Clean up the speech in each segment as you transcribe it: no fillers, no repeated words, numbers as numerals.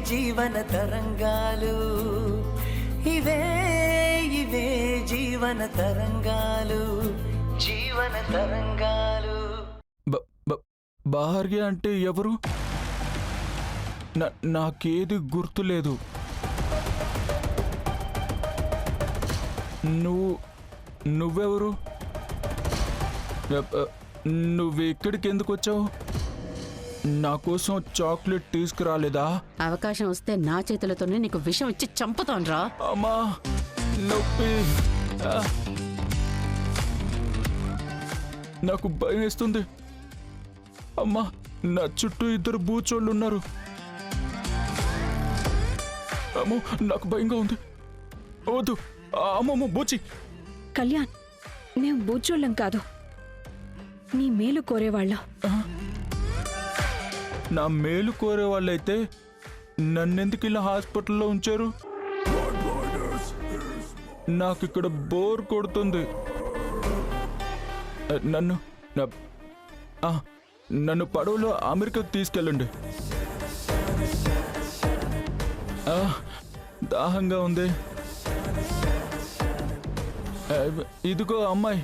జీవన తరంగాలు, ఇవే ఇవే జీవన తరంగాలు, జీవన తరంగాలు. భార్య అంటే ఎవరు? నాకేది గుర్తులేదు. నువ్వెవరు? నువ్వు ఇక్కడికి ఎందుకు వచ్చావు? నా కోసం చాక్లెట్ తీసుకురాలేదా? అవకాశం వస్తే నా చేతులతోనే నీకు విషం ఇచ్చి చంపుతాన్రా. అమ్మా నొప్పి, నాకు భయం వేస్తుంది. అమ్మా నా చుట్టూ ఇద్దరు బూచోళ్ళు ఉన్నారు. అమ్మో నాకు భయంగా ఉంది. వద్దు అమ్మమ్మ బూచి. కళ్యాణ్, మేము బూచోళ్ళం కాదు, నీ మేలు కోరేవాళ్ళం. నా మేలు కోరే వాళ్ళైతే నన్నెందుకు ఇలా హాస్పిటల్లో ఉంచారు? నాకు ఇక్కడ బోర్ కొడుతుంది. నన్ను పడవలో అమెరికాకు తీసుకెళ్ళండి. దాహంగా ఉంది. ఇదిగో అమ్మాయి,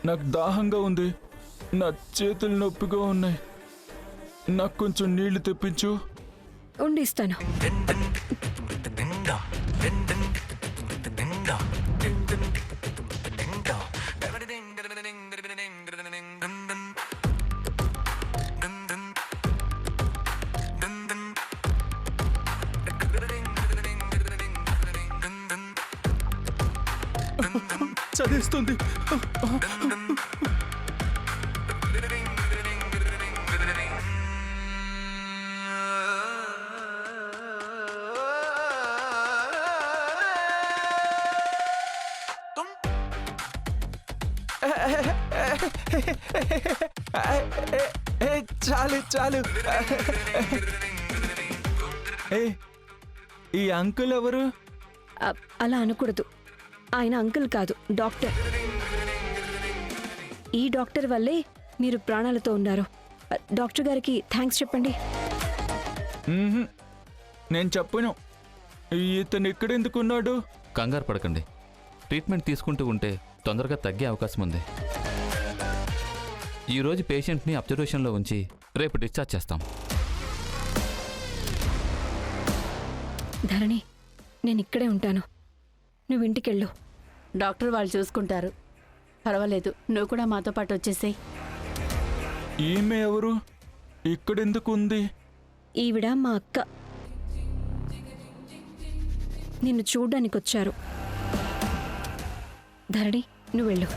నాకు దాహంగా ఉంది, నా చేతులు నొప్పిగా ఉన్నాయి, నాకు కొంచెం నీళ్లు తెప్పించు. ఉండిస్తాను. చదివిస్తుంది. చాలు చాలు. ఈ అంకుల్ ఎవరు? అలా అనకూడదు. ఆయన అంకుల్ కాదు, డాక్టర్. ఈ డాక్టర్ వల్లే మీరు ప్రాణాలతో ఉన్నారు. డాక్టర్ గారికి థ్యాంక్స్ చెప్పండి. నేను చెప్పను. ఇతను ఇక్కడెందుకున్నాడు? కంగారు పడకండి, ట్రీట్మెంట్ తీసుకుంటూ ఉంటే తొందరగా తగ్గే అవకాశం ఉంది. ఈరోజు పేషెంట్ని అబ్జర్వేషన్లో ఉంచి రేపు డిశ్చార్జ్ చేస్తాం. ధరణి, నేను ఇక్కడే ఉంటాను, నువ్వు ఇంటికెళ్ళు. డాక్టర్ వాళ్ళు చూసుకుంటారు, పర్వాలేదు. నువ్వు కూడా మాతో పాటు వచ్చేసేయ్. ఈమె ఎవరు? ఇక్కడెందుకు ఉంది? ఈవిడ మా అక్క. నిన్ను చూడ్డానికి వచ్చారు. ధరణి, నువ్వు వెళ్ళు.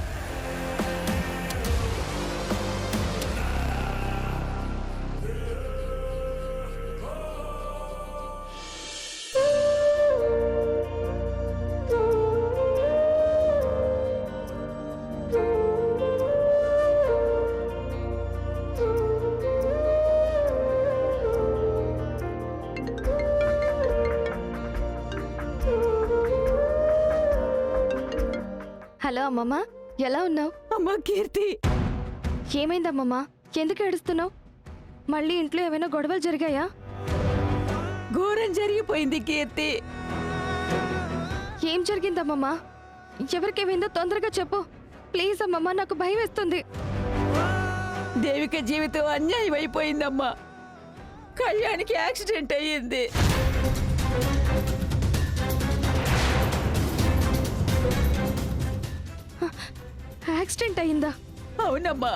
హలో అమ్మమ్మ, ఎలా ఉన్నావు? అమ్మా కీర్తి, ఏమైందమ్మమ్మ? ఎందుకు ఏడుస్తున్నావు? మళ్ళీ ఇంట్లో ఏమైనా గొడవలు జరిగాయా? ఘోరం జరిగిపోయింది కీర్తి. ఏం జరిగిందమ్మమ్మ? ఎవరికేమైందో తొందరగా చెప్పు ప్లీజ్. అమ్మమ్మ నాకు భయం వేస్తుంది. దేవిక జీవితం అన్యాయం అయిపోయిందమ్మా. కళ్యాణ్కి యాక్సిడెంట్ అయ్యింది. యాక్సిడెంట్ అయిందా? అవునమ్మా.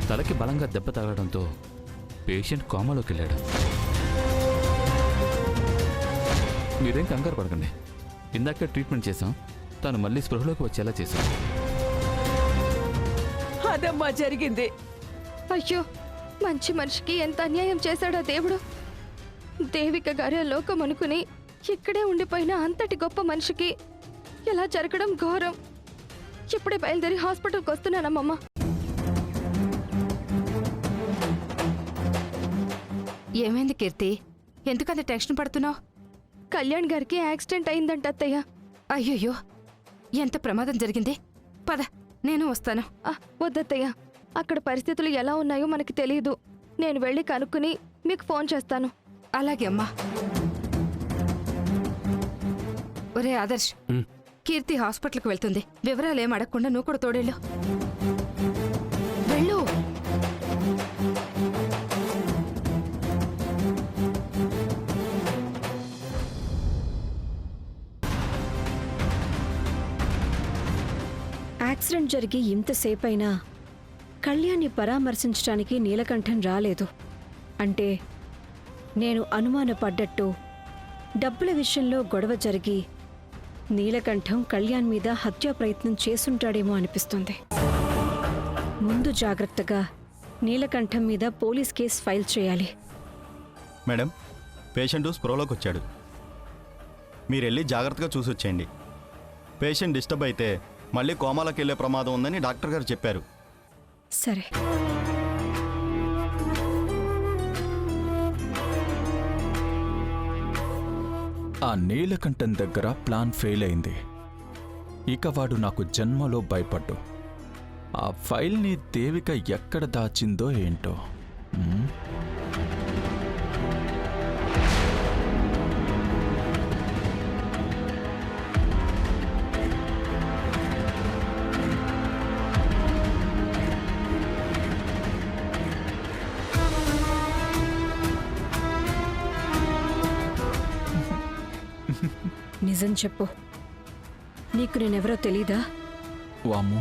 తలకి బలంగా దెబ్బ తగలడంతో పేషెంట్ కోమాలోకి వెళ్ళాడు. మీరేం కంగారు పడకండి, ఇందాకే ట్రీట్మెంట్ చేశాం. తను మళ్ళీ స్పృహలోకి వచ్చేలా చేశాం. అదమ్మా జరిగింది. అయ్యో, మంచి మనిషికి ఎంత అన్యాయం చేశాడో దేవుడు. దేవిక గారే లోకం అనుకుని ఇక్కడే ఉండిపోయిన అంతటి గొప్ప మనిషికి ఇలా జరగడం ఘోరం. ఇప్పుడే బయలుదేరి హాస్పిటల్కి వస్తున్నానమ్మమ్మ. ఏమైంది కీర్తి? ఎందుకంత టెన్షన్ పడుతున్నావు? కళ్యాణ్ గారికి యాక్సిడెంట్ అయిందంట అత్తయ్య. అయ్యయ్యో, ఎంత ప్రమాదం జరిగింది. పద, నేను వస్తాను. వద్దత్తయ్య, అక్కడ పరిస్థితులు ఎలా ఉన్నాయో మనకి తెలియదు. నేను వెళ్ళి కనుక్కుని మీకు ఫోన్ చేస్తాను. అలాగే అమ్మా. ఒరే ఆదర్శ్, కీర్తి హాస్పిటల్కి వెళ్తుంది. వివరాలు ఏం అడగకుండా నువ్వు కూడా తోడేళ్ళు. వెళ్ళు. యాక్సిడెంట్ జరిగి ఇంతసేపైనా కళ్యాణ్ని పరామర్శించడానికి నీలకంఠం రాలేదు అంటే నేను అనుమానపడ్డట్టు డబ్బుల విషయంలో గొడవ జరిగి నీలకంఠం కళ్యాణ్ మీద హత్యా ప్రయత్నం చేసుంటాడేమో అనిపిస్తుంది. ముందు జాగ్రత్తగా నీలకంఠం మీద పోలీస్ కేసు ఫైల్ చేయాలి. మేడం, పేషెంట్ స్ప్రోలోకి వచ్చాడు. మీరు వెళ్ళి జాగ్రత్తగా చూసి వచ్చేయండి. పేషెంట్ డిస్టర్బ్ అయితే మళ్ళీ కోమాలోకి వెళ్ళే ప్రమాదం ఉందని డాక్టర్ గారు చెప్పారు. సరే. ఆ నీలకంఠం దగ్గర ప్లాన్ ఫెయిల్ అయింది. ఇక వాడు నాకు జన్మలో భయపడ్డు. ఆ ఫైల్ని దేవిక ఎక్కడ దాచిందో ఏంటో. నిజం చెప్పు, నీకు నేనెవరో తెలీదా? వామ్మో,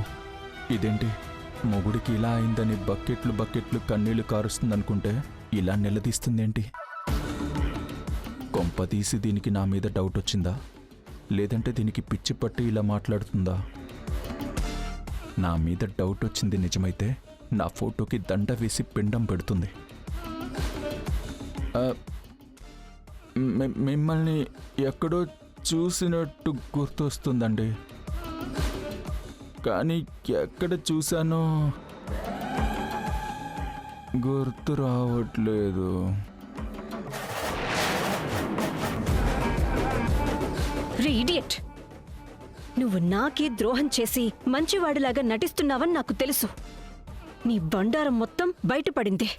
ఇదేంటి మొగుడికి ఇలా అయిందని బకెట్లు బకెట్లు కన్నీళ్లు కారుస్తుందనుకుంటే ఇలా నిలదీస్తుందేంటి? కొంపదీసి దీనికి నా మీద డౌట్ వచ్చిందా? లేదంటే దీనికి పిచ్చి పట్టి ఇలా మాట్లాడుతుందా? నా మీద డౌట్ వచ్చింది నిజమైతే నా ఫోటోకి దండ వేసి పిండం పెడుతుంది. మిమ్మల్ని ఎక్కడో చూసినట్టు గుర్తొస్తుందండి, కానీ ఎక్కడ చూశానో గుర్తు రావట్లేదు. రే ఇడియట్, నువ్వు నాకే ద్రోహం చేసి మంచివాడిలాగా నటిస్తున్నావని నాకు తెలుసు. నీ బండారం మొత్తం బయటపడింది.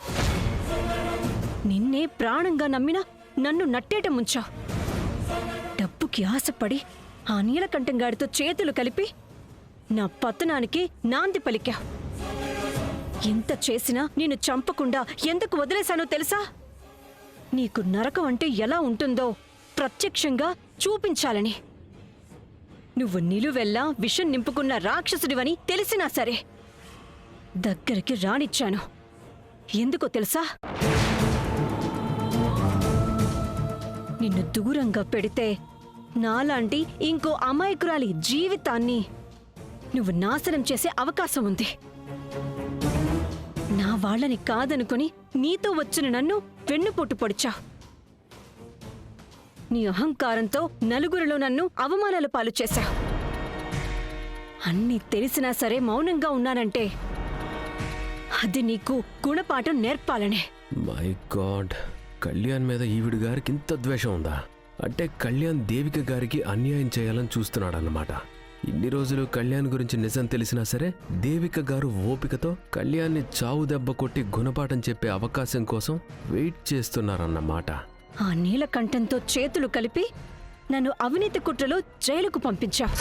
నిన్నే ప్రాణంగా నమ్మినా నన్ను నట్టేట ముంచావు. డబ్బుకి ఆశపడి ఆ నీలకంఠంగాడితో చేతులు కలిపి నా పతనానికి నాంది పలికావు. ఎంత చేసినా నిన్ను చంపకుండా ఎందుకు వదిలేశానో తెలుసా? నీకు నరకం అంటే ఎలా ఉంటుందో ప్రత్యక్షంగా చూపించాలని. నువ్వు నిలువెల్లా విషం నింపుకున్న రాక్షసుడివని తెలిసినా సరే దగ్గరికి రానిచ్చాను. ఎందుకో తెలుసా? నిన్ను దూరంగా పెడితే నాలాంటి ఇంకో అమాయకురాలి జీవితాన్ని నువ్వు నాశనం చేసే అవకాశం ఉంది. నా వాళ్ళని కాదనుకుని నీతో వచ్చిన నన్ను వెన్నుపోటు పొడిచావు. నీ అహంకారంతో నలుగురిలో నన్ను అవమానాల పాలు చేశావు. అన్నీ తెలిసినా సరే మౌనంగా ఉన్నానంటే అది నీకు గుణపాఠం నేర్పాలనే. మై గాడ్, కళ్యాణ్ మీద ఈవిడ గారికి ఇంత ద్వేషం ఉందా? అంటే కళ్యాణ్ దేవిక గారికి అన్యాయం చేయాలని చూస్తున్నాడన్నమాట. ఇన్ని రోజులు కళ్యాణ్ గురించి నిజం తెలిసినా సరే దేవిక గారు ఓపికతో కళ్యాణ్ని చావు దెబ్బ కొట్టి గుణపాఠం చెప్పే అవకాశం కోసం వెయిట్ చేస్తున్నారన్నమాట. ఆ నీలకంఠంతో చేతులు కలిపి నన్ను అవినీతి కుట్రలో జైలుకు పంపించావు.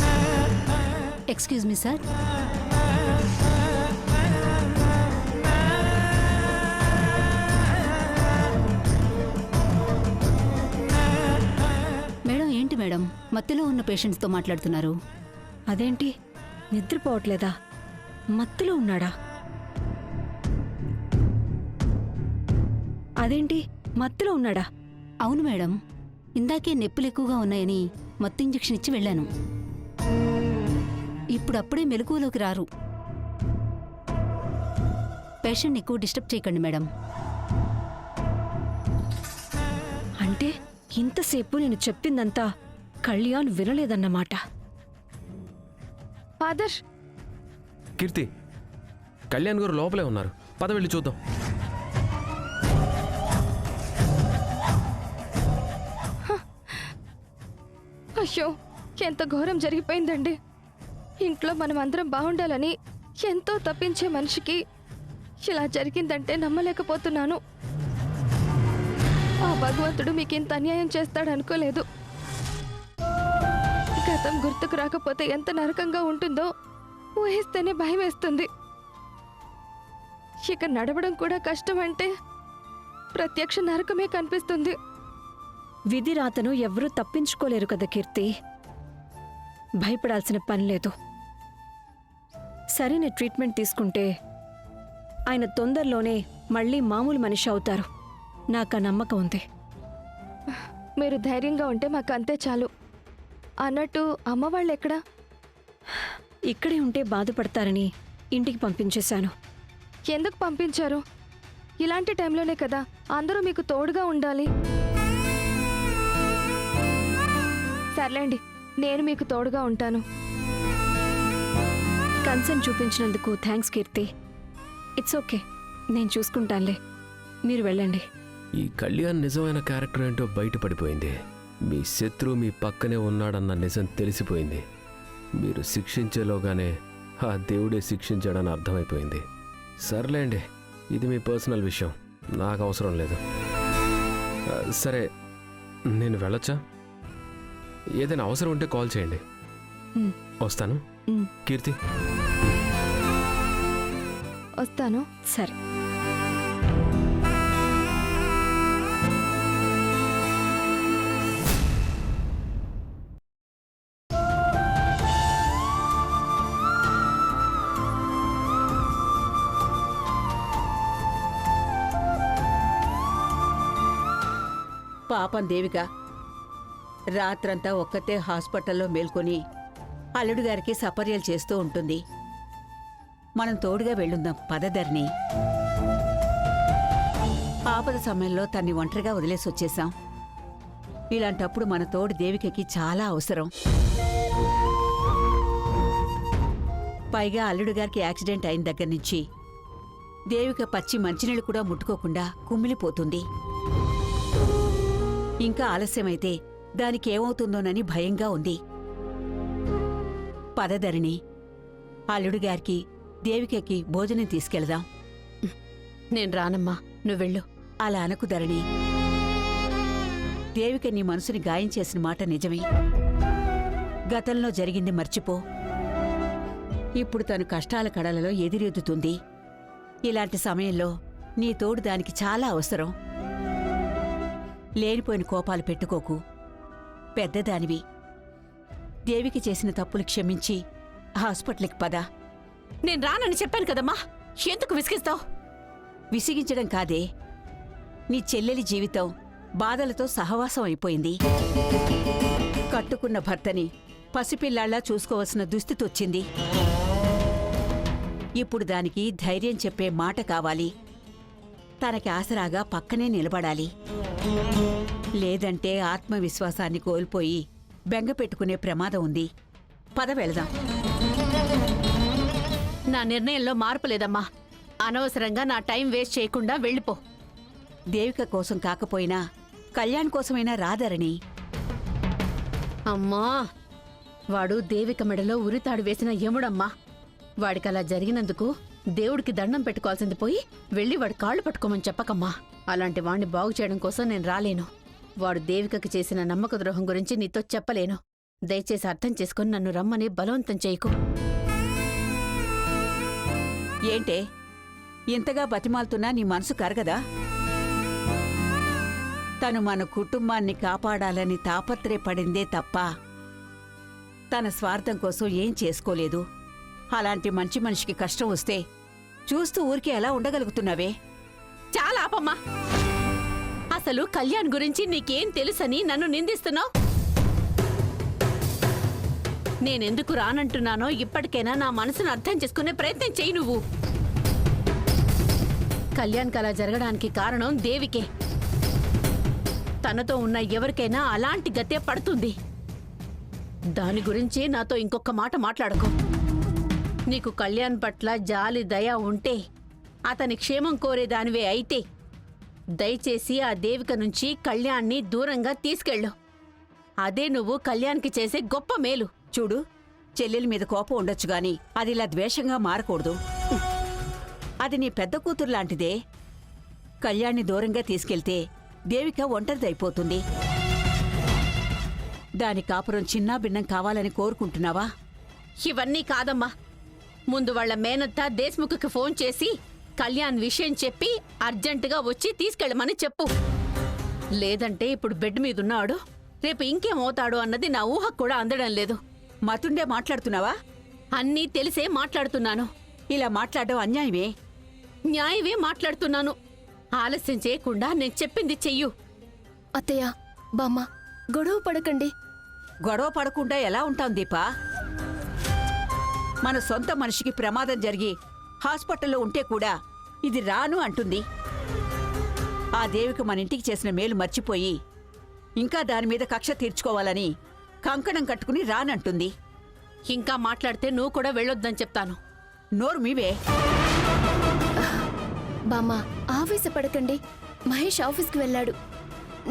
Excuse me sir. మేడం, ఏంటి మేడం మత్తులో ఉన్న పేషెంట్స్తో మాట్లాడుతున్నారు? అదేంటి, నిద్రపోవట్లేదా? మత్తులో ఉన్నాడా? అదేంటి, మత్తులో ఉన్నాడా? అవును మేడం, ఇందాకే నొప్పులు ఎక్కువగా ఉన్నాయని మత్తు ఇంజెక్షన్ ఇచ్చి వెళ్ళాను. ఇప్పుడప్పుడే మెలకువలోకి రారు. పేషెంట్ ఎక్కువ డిస్టర్బ్ చేయకండి మేడం. అంటే ఇంతసేపు నేను చెప్పిందంతా కళ్యాణ్ వినలేదన్నమాట. ఆదర్శ్, కీర్తి, కళ్యాణ్ గారు లోపలే ఉన్నారు, పద వెళ్ళి చూద్దాం. అయ్యో, ఎంత ఘోరం జరిగిపోయిందండి. ఇంట్లో మనం అందరం బాగుండాలని ఎంతో తప్పించే మనిషికి ఇలా జరిగిందంటే నమ్మలేకపోతున్నాను. ఆ భగవంతుడు మీకు ఇంత అన్యాయం చేస్తాడనుకోలేదు. గతం గుర్తుకు రాకపోతే ఎంత నరకంగా ఉంటుందో ఊహిస్తేనే భయం వేస్తుంది. ఇక నడవడం కూడా కష్టం అంటే ప్రత్యక్ష నరకమే కనిపిస్తుంది. విధి రాతను ఎవ్వరూ తప్పించుకోలేరు కదా కీర్తి. భయపడాల్సిన పని లేదు. సరైన ట్రీట్మెంట్ తీసుకుంటే ఆయన తొందరలోనే మళ్ళీ మామూలు మనిషి అవుతారు. నాకు ఆ నమ్మకం ఉంది. మీరు ధైర్యంగా ఉంటే మాకు అంతే చాలు. అన్నట్టు అమ్మ వాళ్ళు ఎక్కడా? ఇక్కడే ఉంటే బాధపడతారని ఇంటికి పంపించేశాను. ఎందుకు పంపించారు? ఇలాంటి టైంలోనే కదా అందరూ మీకు తోడుగా ఉండాలి. సర్లేండి, నేను మీకు తోడుగా ఉంటాను. కన్సర్న్ చూపించినందుకు థ్యాంక్స్ కీర్తి. ఇట్స్ ఓకే, నేను చూసుకుంటానులే. మీరు వెళ్ళండి. ఈ కళ్యాణ్ నిజమైన క్యారెక్టర్ ఏంటో బయటపడిపోయింది. మీ శత్రువు మీ పక్కనే ఉన్నాడన్న నిజం తెలిసిపోయింది. మీరు శిక్షించేలోగానే ఆ దేవుడే శిక్షించాడని అర్థమైపోయింది. సర్లేండి, ఇది మీ పర్సనల్ విషయం, నాకు అవసరం లేదు. సరే, నేను వెళ్ళొచ్చా? ఏదైనా అవసరం ఉంటే కాల్ చేయండి. వస్తాను. కీర్తి, వస్తాను. సరే. పాపం దేవిక రాత్రంతా ఒక్కతే హాస్పిటల్లో మేల్కొని అల్లుడు గారికి సపర్యలు చేస్తూ ఉంటుంది. మనం తోడుగా వెళ్ళుందాం పదధర్ని. ఆపద సమయంలో తన్ని ఒంటరిగా వదిలేసి వచ్చేసాం. ఇలాంటప్పుడు మన తోడు దేవికకి చాలా అవసరం. పైగా అల్లుడు గారికి యాక్సిడెంట్ అయిన దగ్గర నుంచి దేవిక పచ్చి మంచినీళ్ళు కూడా ముట్టుకోకుండా కుమిలిపోతుంది. ఇంకా ఆలస్యమైతే దానికి ఏమవుతుందోనని భయంగా ఉంది. పదధరిణి, అల్లుడు గారికి దేవికకి భోజనం తీసుకెళదాం. నేను రానమ్మా, నువ్వు వెళ్ళు. అలా అనకు ధరణి. దేవిక నీ మనసుని గాయం చేసిన మాట నిజమే. గతంలో జరిగింది మర్చిపో. ఇప్పుడు తను కష్టాల కడలలో ఎదురెదుతుంది. ఇలాంటి సమయంలో నీ తోడు దానికి చాలా అవసరం. లేనిపోయిన కోపాలు పెట్టుకోకు. పెద్దదానివి. దేవికి చేసిన తప్పులు క్షమించి హాస్పిటల్కి పద. నేను రానని చెప్పాను కదమ్మా, ఎందుకు విసిగిస్తావు? విసిగించడం కాదే, నీ చెల్లెలి జీవితం బాధలతో సహవాసం అయిపోయింది. కట్టుకున్న భర్తని పసిపిల్లాళ్లా చూసుకోవలసిన దుస్థితి వచ్చింది. ఇప్పుడు దానికి ధైర్యం చెప్పే మాట కావాలి. తనకి ఆసరాగా పక్కనే నిలబడాలి. లేదంటే ఆత్మవిశ్వాసాన్ని కోల్పోయి బెంగ పెట్టుకునే ప్రమాదం ఉంది. పద వెళదాం. నా నిర్ణయంలో మార్పు లేదమ్మా. అనవసరంగా నా టైం వేస్ట్ చేయకుండా వెళ్ళిపో. దేవిక కోసం కాకపోయినా కళ్యాణ్ కోసమైనా రాదరణి. అమ్మా, వాడు దేవిక మెడలో ఉరితాడు వేసిన యముడమ్మా. వాడికలా జరిగినందుకు దేవుడికి దండం పెట్టుకోవాల్సింది పోయి వెళ్ళి వాడి కాళ్ళు పట్టుకోమని చెప్పకమ్మా. అలాంటి వాణ్ణి బాగు చేయడం కోసం నేను రాలేను. వాడు దేవికకి చేసిన నమ్మక ద్రోహం గురించి నీతో చెప్పలేను. దయచేసి అర్థం చేసుకుని నన్ను రమ్మని బలవంతం చేయకు. ఏంటే ఇంతగా బతిమాలుతున్నా నీ మనసు కరగదా? తను మన కుటుంబాన్ని కాపాడాలని తాపత్రయపడిందే తప్ప తన స్వార్థం కోసం ఏం చేసుకోలేదు. అలాంటి మంచి మనిషికి కష్టం వస్తే చూస్తూ ఊరికే ఎలా ఉండగలుగుతున్నావే? చాలా ఆపమ్మా. అసలు కళ్యాణ్ గురించి నీకేం తెలుసని నన్ను నిందిస్తున్నావు? నేనెందుకు రానంటున్నానో ఇప్పటికైనా నా మనసును అర్థం చేసుకునే ప్రయత్నం చెయ్యి నువ్వు. కళ్యాణ్ కలా జరగడానికి కారణం దేవికే. తనతో ఉన్న ఎవరికైనా అలాంటి గతే పడుతుంది. దాని గురించి నాతో ఇంకొక మాట మాట్లాడుకో. నీకు కళ్యాణ్ పట్ల జాలి దయ ఉంటే, అతని క్షేమం కోరేదానివే అయితే దయచేసి ఆ దేవిక నుంచి కళ్యాణ్ని దూరంగా తీసుకెళ్ళు. అదే నువ్వు కళ్యాణ్కి చేసే గొప్ప మేలు. చూడు, చెల్లెలి మీద కోపం ఉండొచ్చు గాని అది ఇలా ద్వేషంగా మారకూడదు. అది నీ పెద్ద కూతురు లాంటిదే. కళ్యాణ్ని దూరంగా తీసుకెళ్తే దేవిక ఒంటరిదైపోతుంది. దాని కాపురం చిన్నా భిన్నం కావాలని కోరుకుంటున్నావా? ఇవన్నీ కాదమ్మా. ముందు వాళ్ళ మేనత్త దేశ్ముఖకి ఫోన్ చేసి కళ్యాణ్ విషయం చెప్పి అర్జెంటుగా వచ్చి తీసుకెళ్ళమని చెప్పు. లేదంటే ఇప్పుడు బెడ్ మీదున్నాడు, రేపు ఇంకేమవుతాడు అన్నది నా ఊహకు కూడా అందడం లేదు. మతుండే మాట్లాడుతున్నావా? అన్నీ తెలిసే మాట్లాడుతున్నాను. ఇలా మాట్లాడడం అన్యాయమే. న్యాయమే మాట్లాడుతున్నాను. ఆలస్యం చేయకుండా నేను చెప్పింది చెయ్యు. అత్తయ్య, బామ్మ, గొడవ పడకండి. గొడవ పడకుండా ఎలా ఉంటాం దీపా? మన సొంత మనిషికి ప్రమాదం జరిగి హాస్పిటల్లో ఉంటే కూడా ఇది రాను అంటుంది. ఆ దేవికి మన ఇంటికి చేసిన మేలు మర్చిపోయి ఇంకా దాని మీద కక్ష తీర్చుకోవాలని కంకణం కట్టుకుని రానంటుంది. ఇంకా మాట్లాడితే నువ్వు కూడా వెళ్ళొద్దని చెప్తాను. నోరు మీవే. బామ్మ, ఆవేశపడకండి. మహేష్ ఆఫీస్కి వెళ్ళాడు.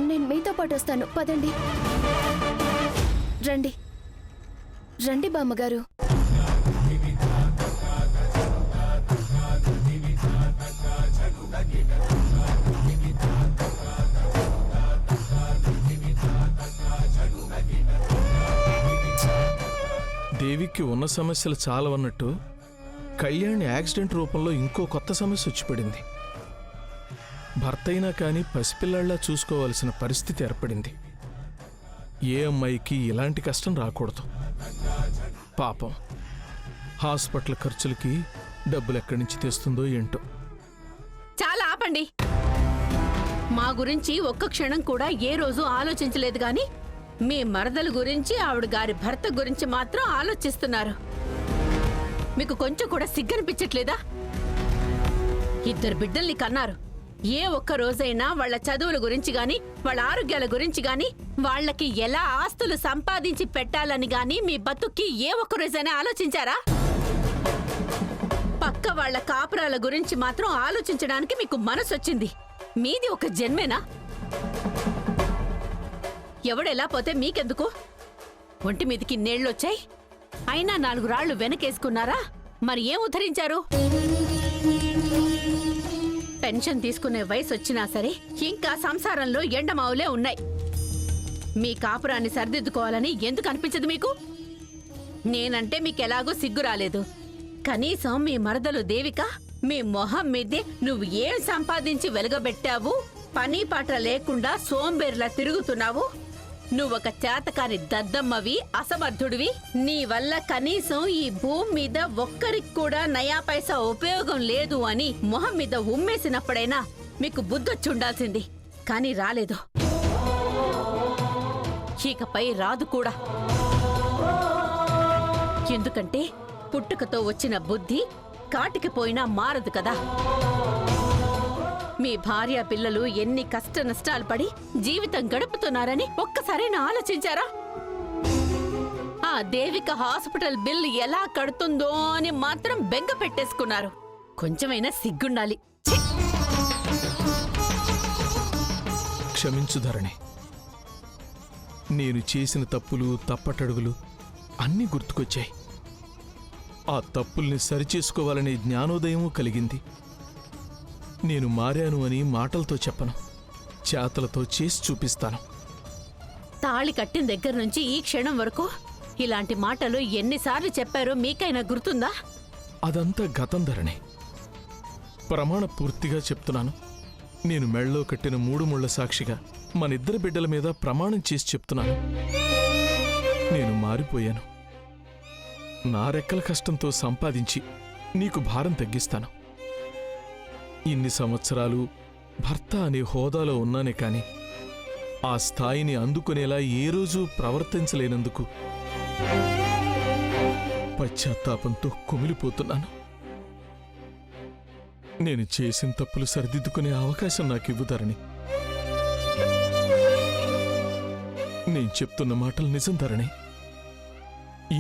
నేను మీతో పాటు వస్తాను, పదండి. రండి రండి బామ్మగారు. దేవికి ఉన్న సమస్యలు చాలవన్నట్టు కళ్యాణ్ యాక్సిడెంట్ రూపంలో ఇంకో కొత్త సమస్య వచ్చి పడింది. భర్త అయినా కానీ పసిపిల్లాళ్లా చూసుకోవాల్సిన పరిస్థితి ఏర్పడింది. ఏ అమ్మాయికి ఇలాంటి కష్టం రాకూడదు. పాపం హాస్పిటల్ ఖర్చులకి డబ్బులు ఎక్కడి నుంచి తెస్తుందో ఏంటో. చాలా ఆపండి. మా గురించి ఒక్క క్షణం కూడా ఏ రోజు ఆలోచించలేదు గాని మీ మరదల గురించి, ఆవిడ గారి భర్త గురించి మాత్రం ఆలోచిస్తున్నారు. మీకు కొంచెం కూడా సిగ్గనిపించట్లేదా? ఇద్దరు బిడ్డల్ని కన్నారు. ఏ ఒక్క రోజైనా వాళ్ళ చదువుల గురించి గాని, వాళ్ళ ఆరోగ్యాల గురించి గాని, వాళ్ళకి ఎలా ఆస్తులు సంపాదించి పెట్టాలని గాని మీ బతుక్కి ఏ ఒక్క రోజైనా ఆలోచించారా? పక్క వాళ్ళ కాపురాల గురించి మాత్రం ఆలోచించడానికి మీకు మనసొచ్చింది. మీది ఒక జన్మేనా? ఎవడెలా పోతే మీకెందుకు? ఒంటి మీదికి నీళ్లొచ్చాయి, అయినా 4 రాళ్లు వెనకేసుకున్నారా? మరి ఏం ఉద్ధరించారు? పెన్షన్ తీసుకునే వయసు వచ్చినా సరే ఇంకా సంసారంలో ఎండమావులే ఉన్నాయి. మీ కాపురాన్ని సరిదిద్దుకోవాలని ఎందుకు అనిపించదు మీకు? నేనంటే మీకెలాగో సిగ్గు రాలేదు. కనీసం మీ మరదలు దేవిక మీ మొహం మీదే నువ్వు ఏం సంపాదించి వెలగబెట్టావు, పని పాట లేకుండా సోంబేర్లా తిరుగుతున్నావు, నువ్వొక చేతకాని దద్దమ్మవి, అసమర్థుడివి, నీ వల్ల కనీసం ఈ భూమి మీద ఒక్కరికి కూడా నయా పైసా ఉపయోగం లేదు అని మొహం మీద ఉమ్మేసినప్పుడైనా మీకు బుద్ధొచ్చి ఉండాల్సింది. కానీ రాలేదు, ఇకపై రాదు కూడా. ఎందుకంటే పుట్టుకతో వచ్చిన బుద్ధి కాటికి పోయినా మారదు కదా. మీ భార్య పిల్లలు ఎన్ని కష్ట నష్టాలు పడి జీవితం గడుపుతున్నారని ఒక్కసారైనా ఆలోచించారా? ఆ దేవిక హాస్పిటల్ బిల్లు ఎలా కడుతుందో అని మాత్రం బెంగ పెట్టేసుకున్నారు. కొంచెమైనా సిగ్గుండాలి. ఛీ! క్షమించు ధరణి. నేను చేసిన తప్పులు, తప్పటడుగులు అన్నీ గుర్తుకొచ్చాయి. ఆ తప్పుల్ని సరిచేసుకోవాలనే జ్ఞానోదయమూ కలిగింది. నేను మారాను అని మాటలతో చెప్పను, చేతలతో చేసి చూపిస్తాను. తాళి కట్టిన దగ్గర నుంచి ఈ క్షణం వరకు ఇలాంటి మాటలు ఎన్నిసార్లు చెప్పారో మీకైనా గుర్తుందా? అదంతా గతం ధరణి. ప్రమాణ పూర్తిగా చెప్తున్నాను. నేను మెళ్ళో కట్టిన 3 ముళ్ల సాక్షిగా మనిద్దరి బిడ్డల మీద ప్రమాణం చేసి చెప్తున్నాను. నేను మారిపోయాను. నా రెక్కల కష్టంతో సంపాదించి నీకు భారం తగ్గిస్తాను. ఇన్ని సంవత్సరాలు భర్త అనే హోదాలో ఉన్నానే కాని ఆ స్థాయిని అందుకునేలా ఏ రోజూ ప్రవర్తించలేనందుకు పశ్చాత్తాపంతో కుమిలిపోతున్నాను. నేను చేసిన తప్పులు సరిదిద్దుకునే అవకాశం నాకు ఇవ్వుతారని. నేను చెప్తున్న మాటలు నిజం ధరణి.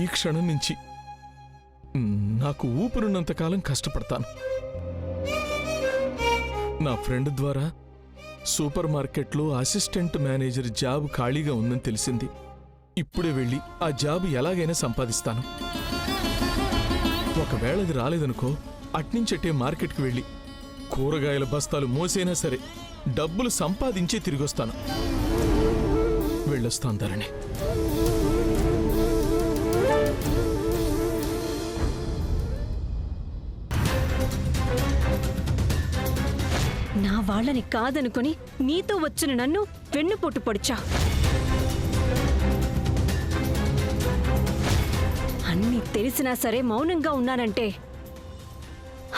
ఈ క్షణం నుంచి నాకు ఊపిరున్నంతకాలం కష్టపడతాను. నా ఫ్రెండ్ ద్వారా సూపర్ మార్కెట్లో అసిస్టెంట్ మేనేజర్ జాబ్ ఖాళీగా ఉందని తెలిసింది. ఇప్పుడే వెళ్ళి ఆ జాబ్ ఎలాగైనా సంపాదిస్తాను. ఒకవేళ అది రాలేదనుకో, అట్నుంచటే మార్కెట్కి వెళ్ళి కూరగాయల బస్తాలు మోసైనా సరే డబ్బులు సంపాదించి తిరిగొస్తాను. వెళ్ళొస్తాను ధరణి. నా వాళ్ళని కాదనుకొని నీతో వచ్చిన నన్ను వెన్నుపోటు పొడిచా. అన్నీ తెలిసినా సరే మౌనంగా ఉన్నానంటే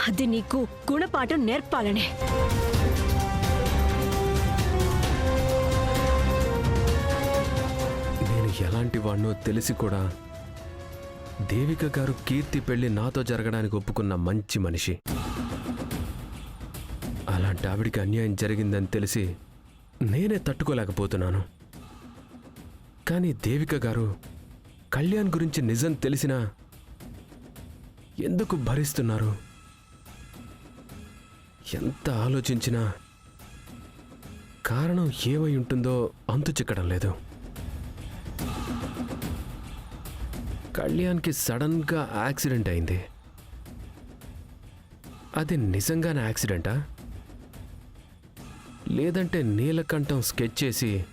అది నీకు గుణపాఠం నేర్పాలనే. నేను ఎలాంటి వాణ్ణో తెలిసి కూడా దేవిక గారు కీర్తి పెళ్లి నాతో జరగడానికి ఒప్పుకున్న మంచి మనిషి. అలాంటి ఆవిడికి అన్యాయం జరిగిందని తెలిసి నేనే తట్టుకోలేకపోతున్నాను. కానీ దేవిక గారు కళ్యాణ్ గురించి నిజం తెలిసినా ఎందుకు భరిస్తున్నారు? ఎంత ఆలోచించినా కారణం ఏమై ఉంటుందో అంతు చిక్కడం లేదు. కళ్యాణ్కి సడన్గా యాక్సిడెంట్ అయింది. అది నిజంగానే యాక్సిడెంటా? లేదంటే నీలకంఠం స్కెచ్ చేసి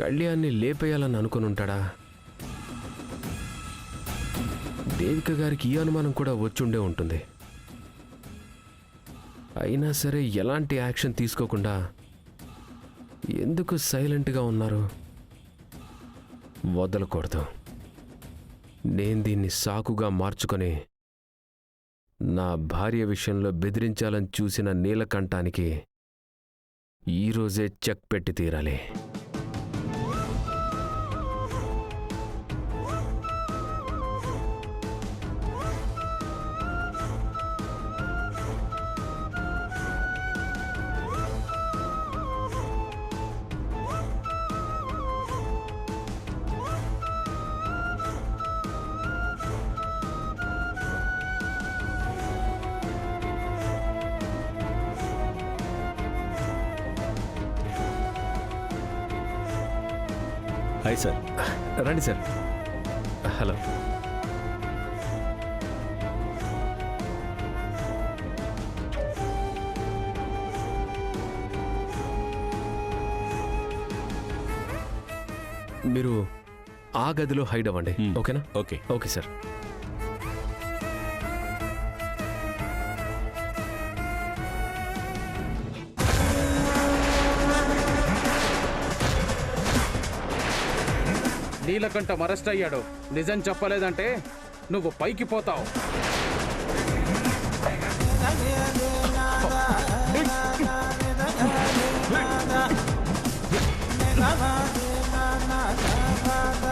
కళ్యాణ్ని లేపేయాలని అనుకుని ఉంటాడా? దేవిక గారికి ఈ అనుమానం కూడా వచ్చుండే ఉంటుంది. అయినా సరే ఎలాంటి యాక్షన్ తీసుకోకుండా ఎందుకు సైలెంట్గా ఉన్నారు? వదలకూడదు. నేను దీన్ని సాకుగా మార్చుకొని నా భార్య విషయంలో బెదిరించాలని చూసిన నీలకంఠానికి ఈరోజే చెక్ పెట్టి తీరాలి. Hi sir. రండి సార్. హలో. మీరు ఆ గదిలో హైడ్ అవ్వండి. ఓకేనా? Okay. Okay sir. Neelakantham arrest అయ్యాడు. నిజం చెప్పలేదంటే నువ్వు పైకి పోతావు.